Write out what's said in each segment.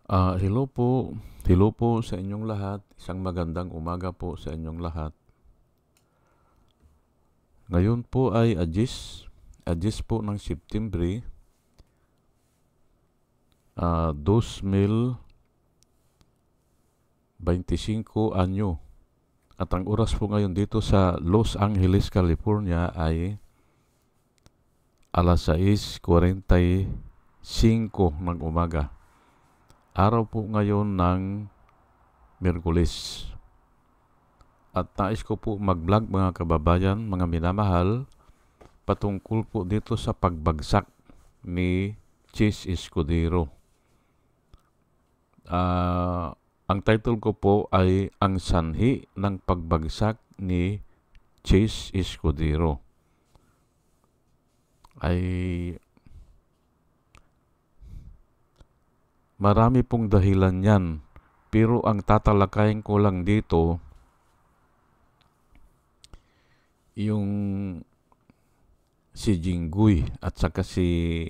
Hello po. Hello po sa inyong lahat. Isang magandang umaga po sa inyong lahat. Ngayon po ay Agis po ng September, 2025 anyo. At ang oras po ngayon dito sa Los Angeles, California ay alas 6:45 ng umaga. Araw po ngayon ng Miyerkules. At nais ko po mag-vlog mga kababayan, mga minamahal, patungkol po dito sa pagbagsak ni Chis Escudero. Ang title ko po ay Ang Sanhi ng Pagbagsak ni Chis Escudero. Ay marami pong dahilan yan, pero ang tatalakayin ko lang dito yung si Jinggoy at saka si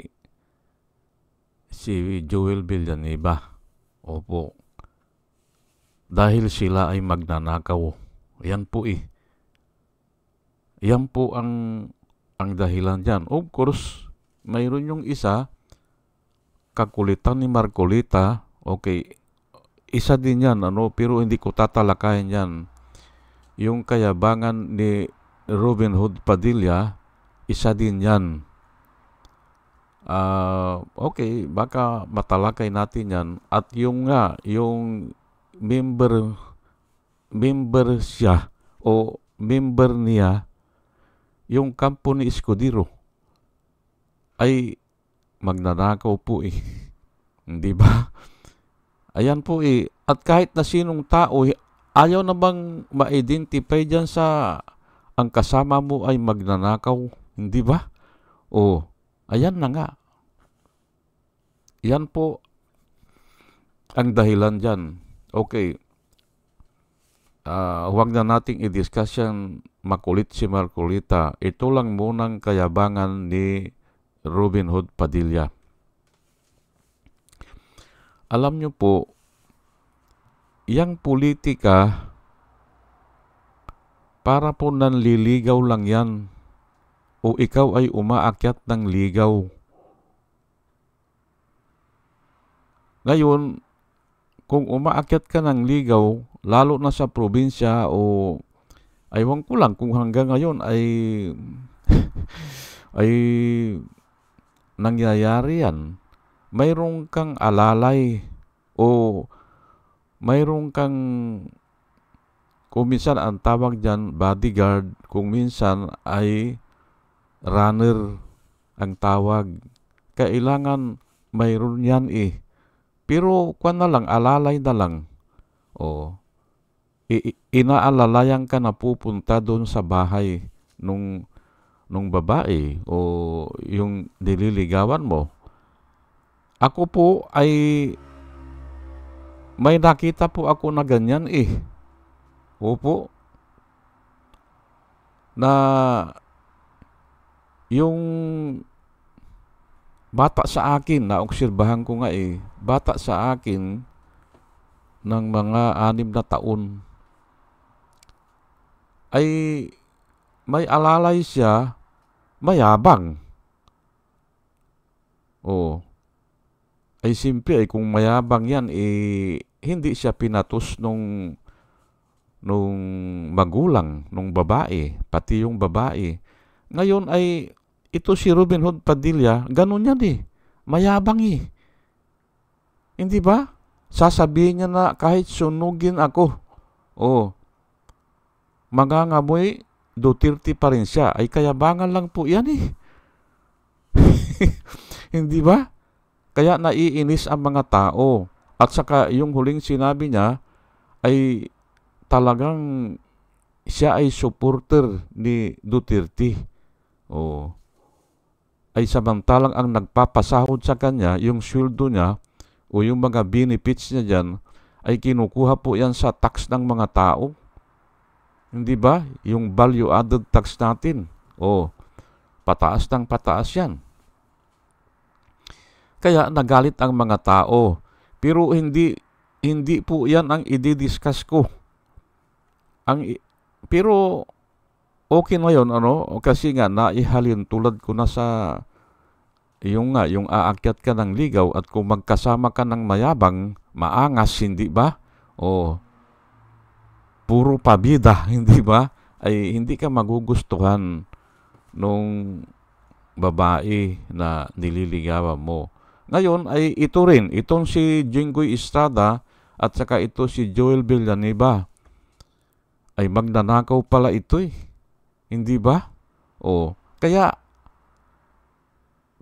Joel Villanueva. Opo. Dahil sila ay magnanakaw. Yan po eh. Yan po ang dahilan dyan. Of course, mayroon yung isa, kakulitan ni Marcolita. Okay, isa din yan, pero hindi ko tatalakayin yan. Yung kayabangan ni Robin Hood Padilla, isa din yan. Okay, baka matalakay natin yan. At yung member siya o member niya, yung kampo ni Escudero, ay magnanakaw po eh. Hindi ba? Ayan po eh. At kahit na sinong tao, ayaw na bang ma-identify dyan sa ang kasama mo ay magnanakaw? Hindi ba? O, ayan na nga. Yan po ang dahilan dyan. Okay. Huwag na nating i-discuss yan makulit si Marcolita. Ito lang munang kayabangan ni Robin Hood Padilla. Alam nyo po, yang politika, para po nanliligaw lang yan. O ikaw ay umaakyat ng ligaw. Ngayon, kung umaakyat ka ng ligaw, lalo na sa probinsya o aywan ko lang kung hanggang ngayon ay ay nangyayari yan. Mayroon kang alalay o mayroon kang, kung minsan ang tawag dyan bodyguard, kung minsan ay runner ang tawag. Kailangan mayroon yan eh. Pero kwan na lang, alalay na lang. O, inaalalayan ka na pupunta doon sa bahay nung babae o yung nililigawan mo. Ako po ay may nakita po ako na ganyan eh. Opo. Na yung bata sa akin, naobserbahan ko nga eh, bata sa akin ng mga 6 na taon, ay may alalay siya, mayabang. Oh, ay simple ay kung mayabang yan, eh, hindi siya pinatos nung magulang, nung babae, pati yung babae. Ngayon ay ito si Robin Hood Padilla, ganun yan eh. Mayabang eh. Hindi ba? Sasabihin niya na kahit sunugin ako, mangangamoy, Duterte pa rin siya. Ay kayabangan lang po yan eh. Hindi ba? Kaya naiinis ang mga tao. At saka yung huling sinabi niya ay talagang siya ay supporter ni Duterte. Ay samantalang ang nagpapasahod sa kanya, yung sweldo niya o yung mga benefits niya dyan, ay kinukuha po yan sa tax ng mga tao. Hindi ba? Yung value added tax natin. Pataas ng pataas yan. Kaya nagalit ang mga tao. Pero hindi po 'yan ang i-discuss ko. Pero okay na 'yon, kasi nga naihalin tulad ko na sa yung aakyat ka ng ligaw at kung magkasama ka ng mayabang, maangas, hindi ba? O puro pabida, hindi ba? Ay hindi ka magugustuhan nung babae na nililigawan mo. Ngayon ay ito rin, itong si Jinggoy Estrada at saka ito si Joel Villanueva ay magnanakaw pala ito Hindi ba? Kaya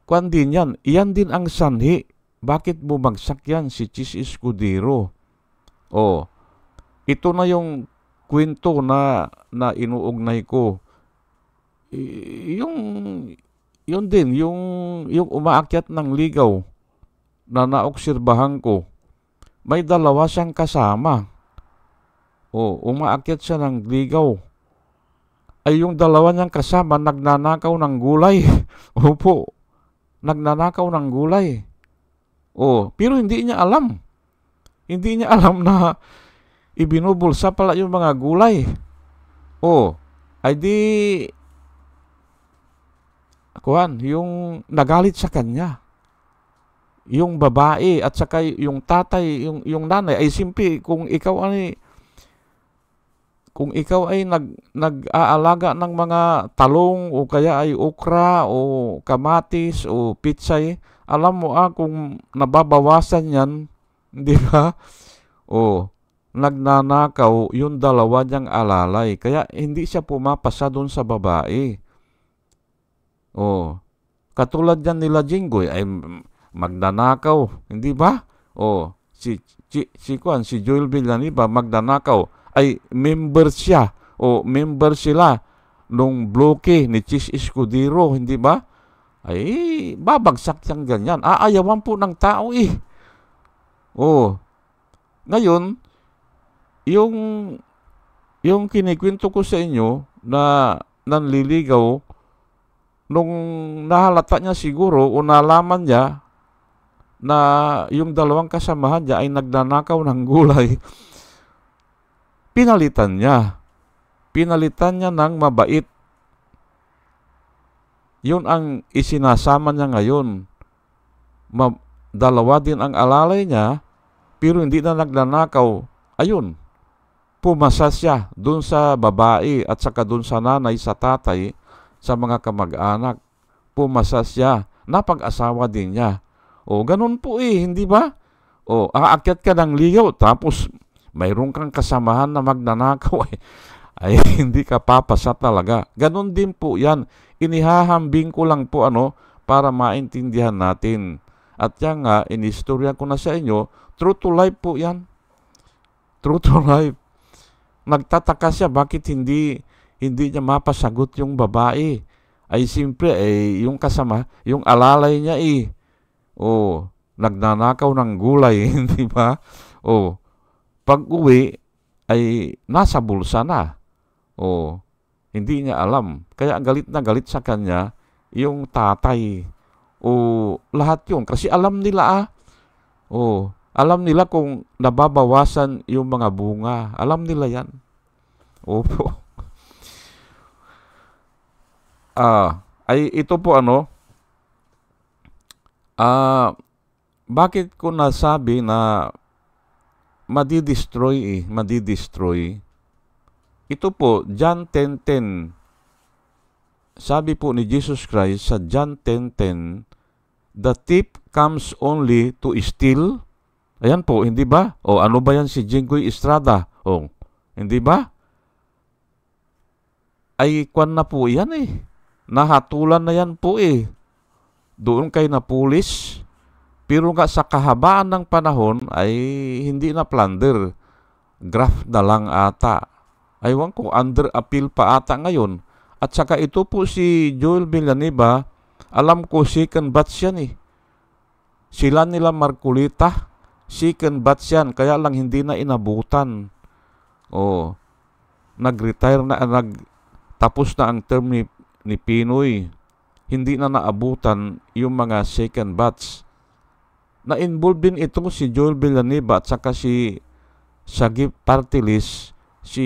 kwan din yan. Iyan din ang sanhi. Bakit bumagsak yan si Chis Escudero? Ito na yung kwento na inuugnay ko. Yun din, yung umaakyat ng ligaw na naobserbahan ko. May dalawa siyang kasama. Umaakyat siya ng ligaw. Ay yung dalawa niyang kasama nagnanakaw ng gulay. Opo, nagnanakaw ng gulay. Pero hindi niya alam. Hindi niya alam na ibinubulsa pala yung mga gulay. Ay di yung nagalit sa kanya. Yung babae at saka yung tatay, yung nanay ay simple kung ikaw ay nag-aalaga ng mga talong o kaya ay okra o kamatis o pitsay, alam mo kung nababawasan yan, di ba? Nagnanakaw yung dalawa niyang alalay. Kaya hindi siya pumapasa doon sa babae. Katulad yan nila Jinggoy ay magnanakaw, hindi ba? Si Joel Villanueva magnanakaw ay member siya member sila nung bloke ni Chis Escudero, hindi ba? Ay babagsak siyang ganyan. Aayawan po ng tao Ngayon, yung kinikwento ko sa inyo na nanliligaw, nung nahalata niya siguro o nalaman niya na yung dalawang kasamahan niya ay nagnanakaw ng gulay, pinalitan niya ng mabait. Yun ang isinasama niya ngayon. Dalawa din ang alalay niya, pero hindi na nagnanakaw. Ayun, pumasa siya dun sa babae at saka dun sa nanay, sa tatay, sa mga kamag-anak. Pumasa siya. Napag-asawa din niya. Ganun po hindi ba? Aakyat ka ng ligaw, tapos mayroon kang kasamahan na magnanakaw ay hindi ka papasa talaga. Ganun din po yan. Inihahambing ko lang po para maintindihan natin. At yan nga, inistorya ko na sa inyo, true to life po yan. True to life. Nagtataka siya bakit hindi niya mapasagot yung babae. Ay simple, yung kasama, yung alalay niya nagnanakaw ng gulay, hindi ba? Pag-uwi ay nasa bulsa na. Hindi niya alam. Kaya galit na galit sa kanya yung tatay. Lahat yun. Kasi alam nila alam nila kung nababawasan yung mga bunga. Alam nila yan. Opo. Ay ito po bakit ko nasabi na madidestroy. Ito po, John 10:10. Sabi po ni Jesus Christ sa John 10:10, the thief comes only to steal. Ayan po, hindi ba? Ano ba yan si Jinggoy Estrada? Hindi ba? Ay kwan na po yan Nahatulan na yan po Doon kay napulis. Pero nga sa kahabaan ng panahon ay hindi na plunder. Graft na lang ata. Aywan ko, under appeal pa ata ngayon. At saka ito po si Joel Villanueva, alam ko second batch yan Sila nila Marcolita, second batch yan, kaya lang hindi na inabutan. Nag-retire na, tapos na ang term ni Pinoy. Hindi na naabutan yung mga second batch. Na-involve din ito si Joel Villanueva at saka si Sagip Partilis, si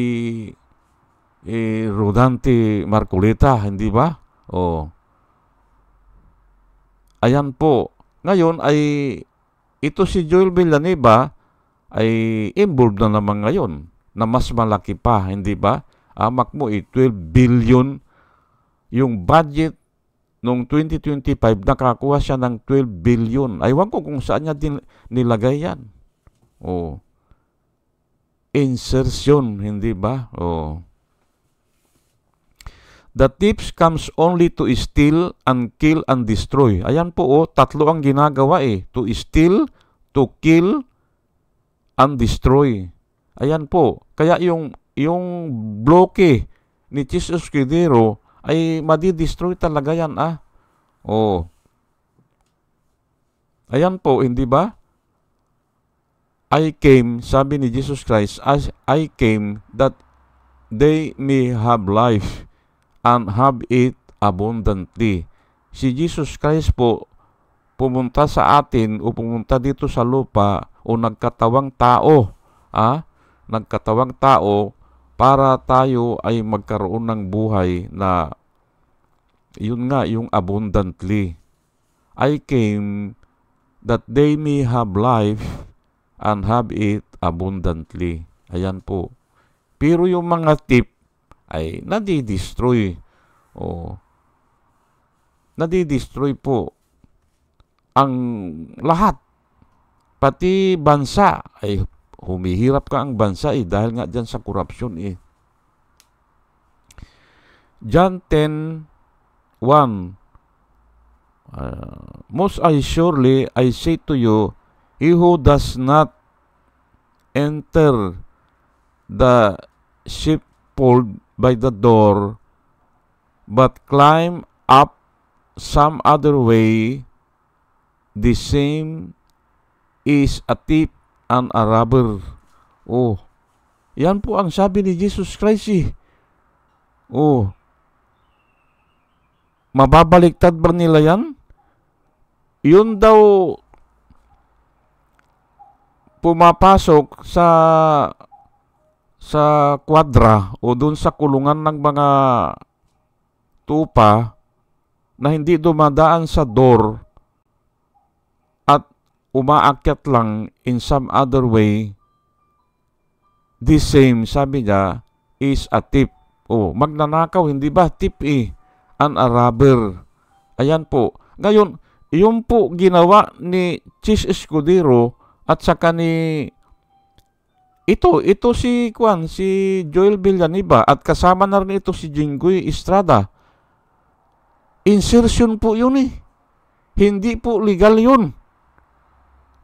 Rodante Marcolita, hindi ba? Oh. Ayan po. Ngayon ay ito si Joel Villanueva ay involved na naman ngayon na mas malaki pa, hindi ba? Amak mo 12 billion yung budget noong 2025, nakakuha siya ng 12 billion. Aywan ko kung saan niya nilagay yan. Oh. Insertion, hindi ba? Oh. The thief comes only to steal and kill and destroy. Ayan po, tatlo ang ginagawa to steal, to kill, and destroy. Ayan po. Kaya yung bloke ni Chis Escudero ay madi-destroy talaga yan, Oh. Ayan po, hindi ba? I came, sabi ni Jesus Christ, as I came that they may have life and have it abundantly. Si Jesus Christ po pumunta sa atin o pumunta dito sa lupa o nagkatawang tao, nagkatawang tao para tayo ay magkaroon ng buhay na yun nga, yung abundantly. I came that they may have life and have it abundantly. Ayan po. Pero yung mga tip ay nadi-destroy. Nadi-destroy po ang lahat. Pati bansa ay humihirap ka ang bansa dahil nga dyan sa korupsyon John 10:1 Most surely I say to you, he who does not enter the sheepfold by the door, but climb up some other way, the same is a thief and a robber. Yan po ang sabi ni Jesus Christ mababaliktad ba nila yan? Yun daw pumapasok sa kwadra o dun sa kulungan ng mga tupa na hindi dumadaan sa door at umaakyat lang in some other way, the same, sabi niya, is a thief. Magnanakaw, hindi ba? Thief and a robber. Ayan po. Ngayon, yung po ginawa ni Chis Escudero at saka ni ito si Joel Villanueva at kasama na rin ito si Jinggoy Estrada. Insertion po yun Hindi po legal yun.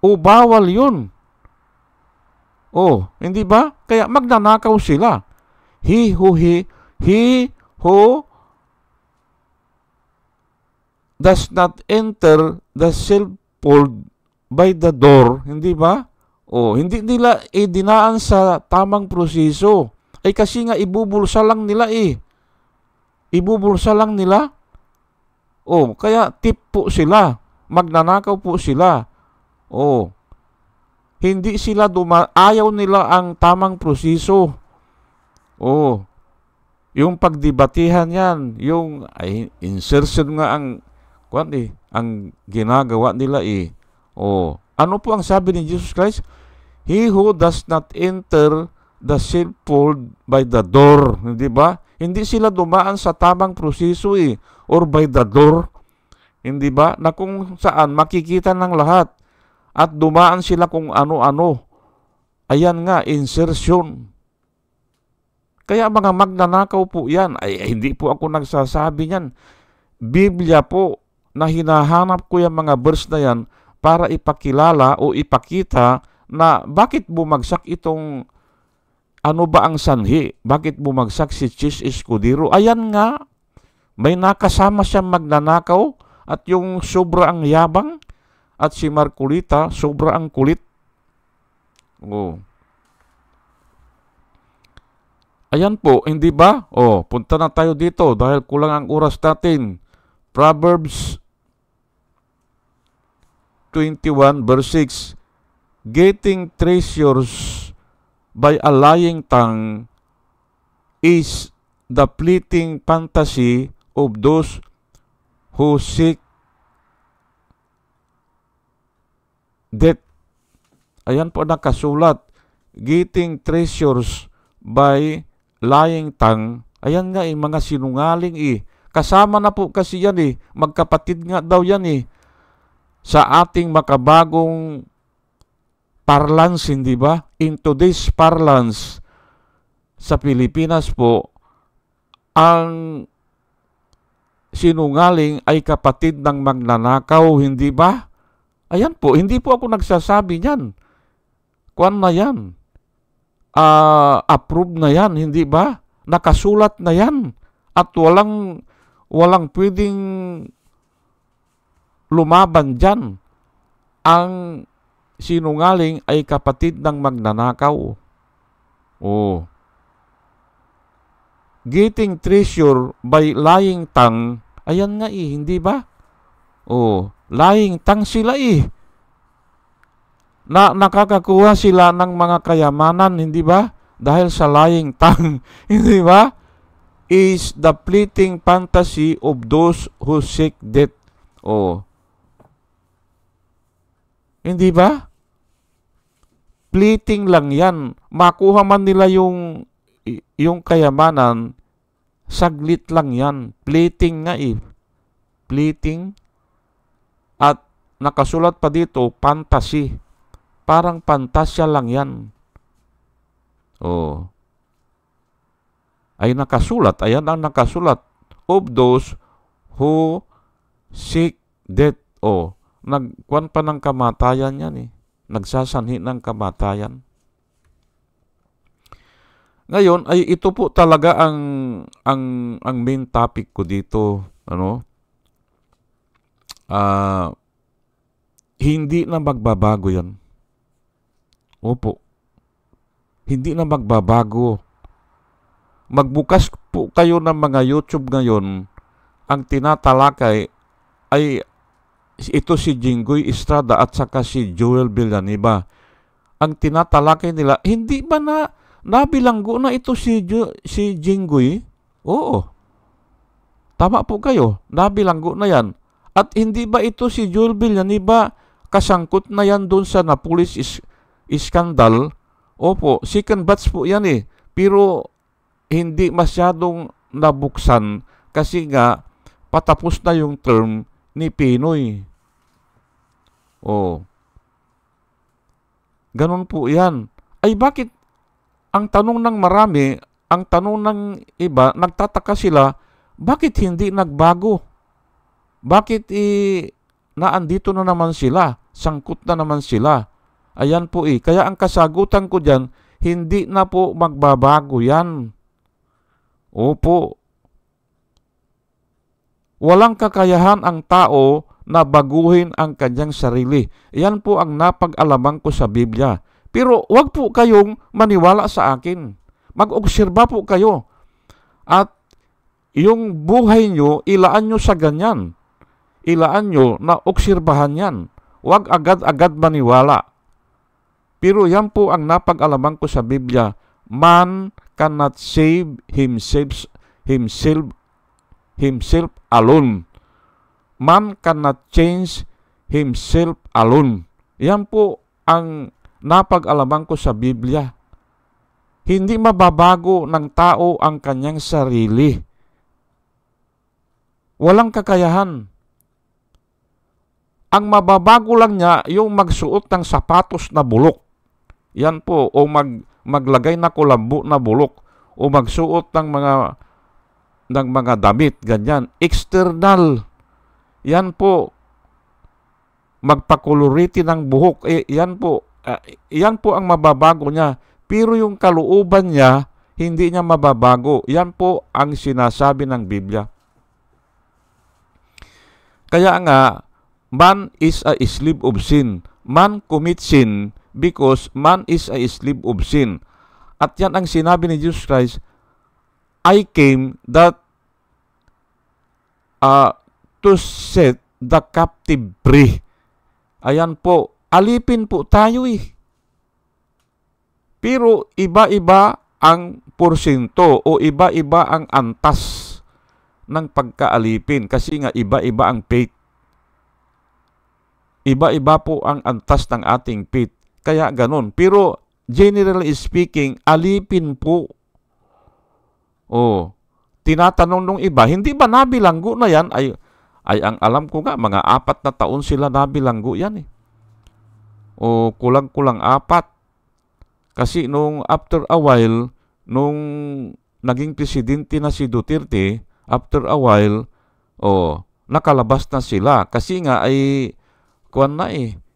Bawal yun. Hindi ba? Kaya magnanakaw sila. He who does not enter the sheepfold by the door, hindi ba? Hindi nila dinaan sa tamang proseso. Kasi nga ibubulsa lang nila Ibubulsa lang nila. Kaya tip po sila. Magnanakaw po sila. Hindi sila ayaw nila ang tamang proseso. Yung pagdebatihan yan, yung insertion nga ang ginagawa nila Ano po ang sabi ni Jesus Christ? He who does not enter the sheepfold by the door, hindi ba? Hindi sila dumaan sa tamang proseso or by the door, hindi ba? Na kung saan makikita ng lahat at dumaan sila kung ano-ano. Ayan nga, insertion. Kaya mga magnanakaw po yan. Hindi po ako nagsasabi yan. Biblia po na hinahanap ko yung mga verse na yan para ipakilala o ipakita na bakit bumagsak itong ano ba ang sanhi? Bakit bumagsak si Chis Escudero? Ayan nga, may nakasama siyang magnanakaw at yung sobra ang yabang at si Marcolita sobra ang kulit. Ayan po, hindi ba? Punta na tayo dito dahil kulang ang oras natin. Proverbs 21 verse 6, getting treasures by a lying tongue is the fleeting fantasy of those who seek death. Ayan po nakasulat, getting treasures by lying tongue. Ayan nga mga sinungaling Kasama na po kasi yan magkapatid nga daw yan sa ating makabagong parlance, hindi ba? In today's parlance sa Pilipinas po, ang sinungaling ay kapatid ng magnanakaw, hindi ba? Ayan po, hindi po ako nagsasabi niyan. Kuwan na yan. Approve na yan, hindi ba? Nakasulat na yan. At walang pwedeng lumaban dyan. Ang sinungaling ay kapatid ng magnanakaw. Getting treasure by lying tongue, ayan nga hindi ba? Lying tongue sila nakakakuha sila ng mga kayamanan, hindi ba? Dahil sa lying tongue, hindi ba? Is the fleeting fantasy of those who seek death. Hindi ba? Fleeting lang yan. Makuha man nila yung kayamanan, saglit lang yan. Fleeting nga Fleeting. At nakasulat pa dito, fantasy. Parang pantasya lang yan. Ay nakasulat. Ayan ang nakasulat. Of those who seek death. Nagkuhan pa ng kamatayan yan Nagsasanhi ng kamatayan. Ngayon ay ito po talaga ang main topic ko dito. Hindi na magbabago yan. Opo. Hindi na magbabago. Magbukas po kayo ng mga YouTube ngayon, ang tinatalakay ay ito si Jinggoy Estrada at saka si Joel Villanueva. Ang tinatalakay nila, hindi ba nabilanggo na ito si Jinggoy? Oo. Tama po kayo, nabilanggo na yan. At hindi ba ito si Joel Villanueva kasangkot na yan doon sa Napolis scandal? Opo, second batch po yan Pero hindi masyadong nabuksan kasi nga patapos na yung term ni Pinoy. Ganun po yan. Ay bakit ang tanong ng marami, ang tanong ng iba, nagtataka sila, bakit hindi nagbago? Bakit naandito na naman sila? Sangkot na naman sila. Ayan po Kaya ang kasagutan ko dyan, hindi na po magbabago yan. Opo. Walang kakayahan ang tao na baguhin ang kanyang sarili. Yan po ang napag-alaman ko sa Biblia. Pero wag po kayong maniwala sa akin. Mag-obserba po kayo. At yung buhay nyo, ilaan nyo sa ganyan. Ilaan nyo na obserbahan yan. Wag agad-agad maniwala. Pero yan po ang napag-alaman ko sa Biblia. Man cannot save himself alone. Man cannot change himself alone. Yan po ang napag-alaman ko sa Biblia. Hindi mababago ng tao ang kanyang sarili. Walang kakayahan. Ang mababago lang niya yung magsuot ng sapatos na bulok. Yan po, o maglagay na kulambo na bulok, o magsuot ng mga damit, ganyan. External. Yan po, magpakoloriti ng buhok. Yan po ang mababago niya. Pero yung kalooban niya, hindi niya mababago. Yan po ang sinasabi ng Biblia. Kaya nga, man is a slave of sin. Man commits sin because man is a slave of sin. At yan ang sinabi ni Jesus Christ, I came that to set the captive free. Ayan po, alipin po tayo eh. Pero iba-iba ang porsyento o iba-iba ang antas ng pagkaalipin kasi nga iba-iba ang faith. Iba-iba po ang antas ng ating faith. Kaya ganun. Pero generally speaking, alipin po. Tinatanong nung iba, hindi ba nabilanggo na yan? Ay ang alam ko nga, mga 4 na taon sila nabilanggo yan eh. Kulang-kulang 4. Kasi nung after a while, nung naging presidente na si Duterte, after a while, nakalabas na sila. Kasi nga ay,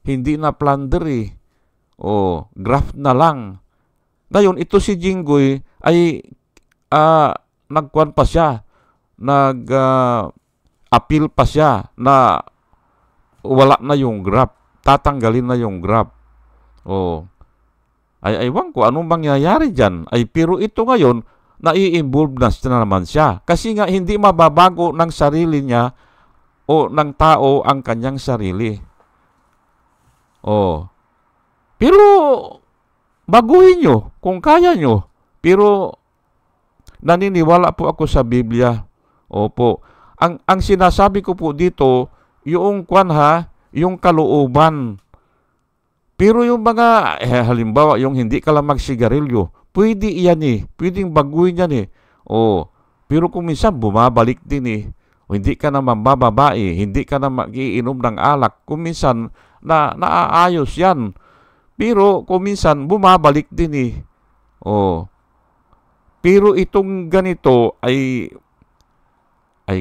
hindi na plunder eh. Graft na lang. Ngayon, ito si Jinggoy ay nagkuhan pa siya. Appeal pa siya na wala na yung graft. Tatanggalin na yung graft. Ay aywan ko anong mangyayari dyan. Pero ito ngayon, nai-involve na naman siya. Kasi nga hindi mababago ng sarili niya o ng tao ang kanyang sarili. Pero baguhin nyo kung kaya nyo. Pero naniniwala po ako sa Biblia. Opo. Ang sinasabi ko po dito, yung yung kalooban. Pero yung mga, halimbawa, yung hindi ka lang magsigarilyo, pwede yan eh. Pwedeng baguhin yan eh. Pero kung minsan bumabalik din eh. Hindi ka na mambababae, hindi ka na mag-iinom ng alak. Kung minsan, naaayos yan. Pero kung minsan, bumabalik din eh. Pero itong ganito ay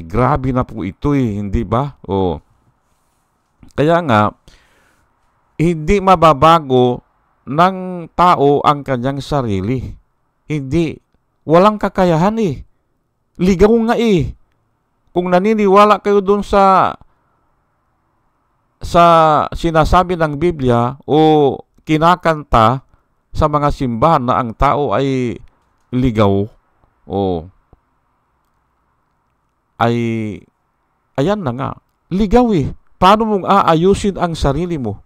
grabe na po ito eh, hindi ba? Kaya nga, hindi mababago ng tao ang kanyang sarili. Hindi. Walang kakayahan eh. Ligaw nga eh. Kung naniniwala kayo dun sa sinasabi ng Biblia o kinakanta sa mga simbahan na ang tao ay ligaw, ayan na nga. Ligaw eh. Paano mong aayusin ang sarili mo?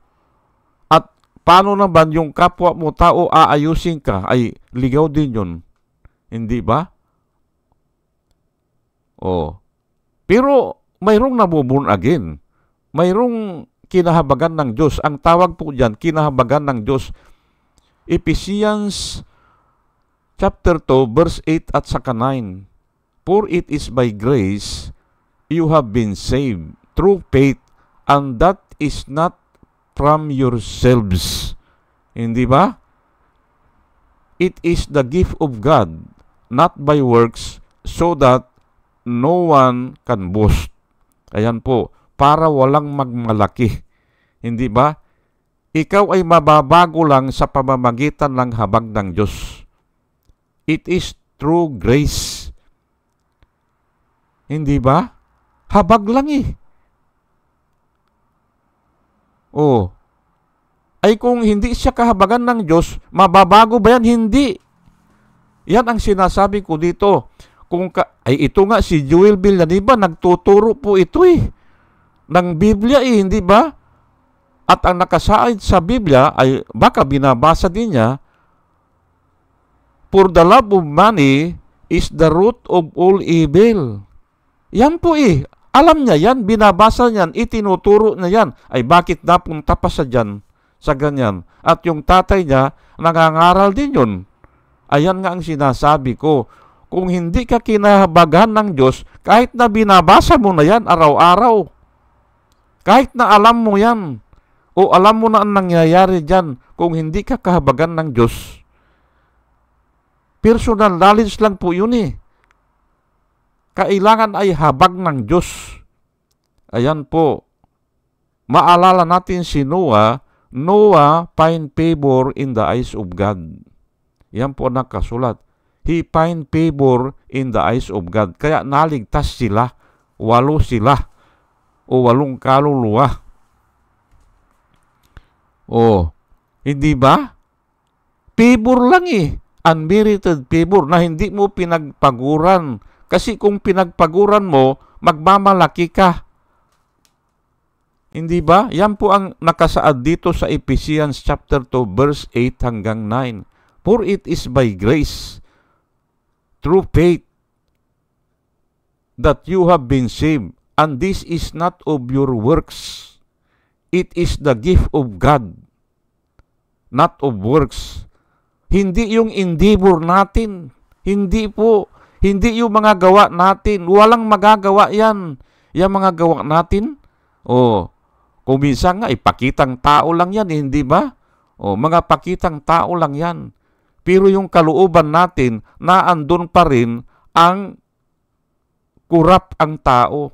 Paano naman yung kapwa mo tao aayusin ka? Ay, ligaw din yun. Hindi ba? Pero mayroong nabuborn again. Mayroong kinahabagan ng Diyos. Ang tawag po dyan, kinahabagan ng Diyos. Ephesians chapter 2, verse 8 at saka 9. For it is by grace you have been saved through faith, and that is not from yourselves. Hindi ba? It is the gift of God, not by works, so that no one can boast. Ayan po, para walang magmalaki. Hindi ba? Ikaw ay mababago lang sa pamamagitan ng habag ng Diyos. It is through grace. Hindi ba? Habag lang eh. Ay kung hindi siya kahabagan ng Diyos, mababago ba yan? Hindi. Yan ang sinasabi ko dito. Ito nga si Joel Villanueva, nagtuturo po ito eh. Ng Biblia eh, hindi ba? At ang nakasaad sa Biblia ay baka binabasa din niya, for the love of money is the root of all evil. Yan po eh. Alam niya yan, binabasa niyan, itinuturo niya yan. Ay bakit napunta pa sa dyan, sa ganyan? At yung tatay niya, nangangaral din yun. Ayan nga ang sinasabi ko. Kung hindi ka kinahabagan ng Diyos, kahit na binabasa mo na yan araw-araw, kahit na alam mo yan, o alam mo na ang nangyayari dyan, kung hindi ka kahabagan ng Diyos, personal knowledge lang po yun eh. Kailangan ay habag ng Diyos. Ayan po. Maalala natin si Noah. Noah find favor in the eyes of God. Yan po nakasulat. He find favor in the eyes of God. Kaya naligtas sila. 8 sila. O 8 kaluluwa. Hindi ba? Favor lang eh. Unmerited favor na hindi mo pinagpaguran. Kasi kung pinagpaguran mo, magmamalaki ka. Hindi ba? Yan po ang nakasaad dito sa Ephesians chapter 2 verse 8 hanggang 9. For it is by grace, through faith, that you have been saved, and this is not of your works. It is the gift of God, not of works. Hindi yung endeavor natin. Hindi po. Hindi yung mga gawa natin. Walang magagawa yan. Yung mga gawa natin, kung minsan nga, ipakitang tao lang yan, hindi ba? Mga pakitang tao lang yan. Pero yung kalooban natin, naandun pa rin ang kurap ang tao.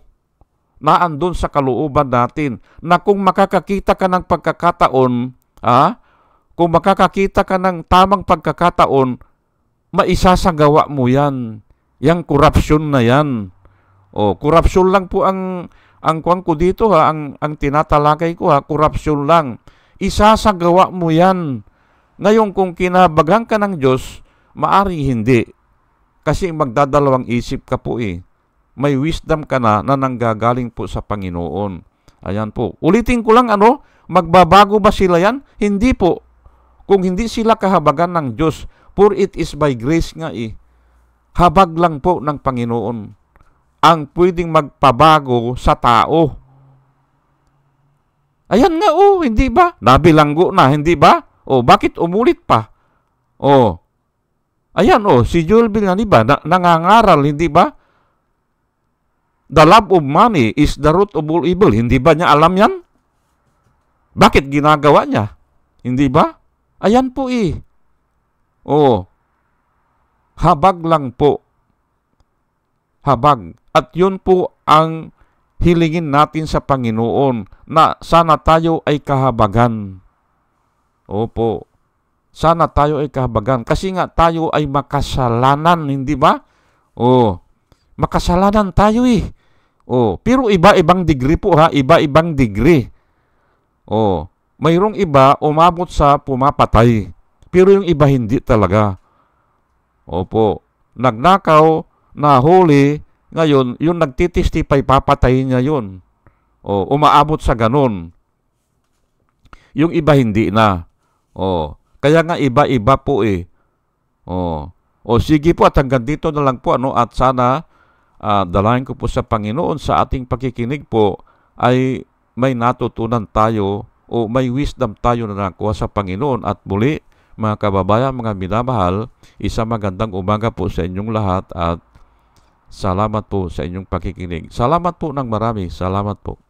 Naandun sa kalooban natin. Na kung makakakita ka ng pagkakataon, kung makakakita ka ng tamang pagkakataon, maisasagawa mo yan. Yang korupsyon na yan. Korupsyon lang po ang kuwan ko dito ang tinatalakay ko korupsyon lang. Isasagawa mo yan. Ngayon kung kinabagan ka ng Diyos, maari hindi. Kasi magdadalawang isip ka po May wisdom ka na nanggagaling po sa Panginoon. Ayan po. Ulitin ko lang magbabago ba sila yan? Hindi po. Kung hindi sila kahabagan ng Diyos, for it is by grace nga habag lang po ng Panginoon ang pwedeng magpabago sa tao. Ayan nga hindi ba? Nabilanggo na, hindi ba? Bakit umulit pa? Ayan si Joel Villanueva nangangaral, hindi ba? The love of money is the root of all evil. Hindi ba niya alam yan? Bakit ginagawa niya? Hindi ba? Ayan po habag lang po. Habag. At yun po ang hilingin natin sa Panginoon na sana tayo ay kahabagan. Opo. Sana tayo ay kahabagan. Kasi nga tayo ay makasalanan, hindi ba? Makasalanan tayo pero iba-ibang degree po iba-ibang degree. Mayroong iba umabot sa pumapatay. Pero yung iba hindi talaga. Opo. Nagnakaw, nahuli, ngayon, yung nagtitistify, papatayin niya yun. Umaabot sa ganun. Yung iba hindi na. Kaya nga iba-iba po sige po at hanggang dito na lang po at sana dalayan ko po sa Panginoon sa ating pakikinig po ay may natutunan tayo may wisdom tayo na nakuha sa Panginoon at muli mga kababayan, mga minamahal, isang magandang umaga po sa inyong lahat at salamat po sa inyong pakikinig. Salamat po ng marami. Salamat po.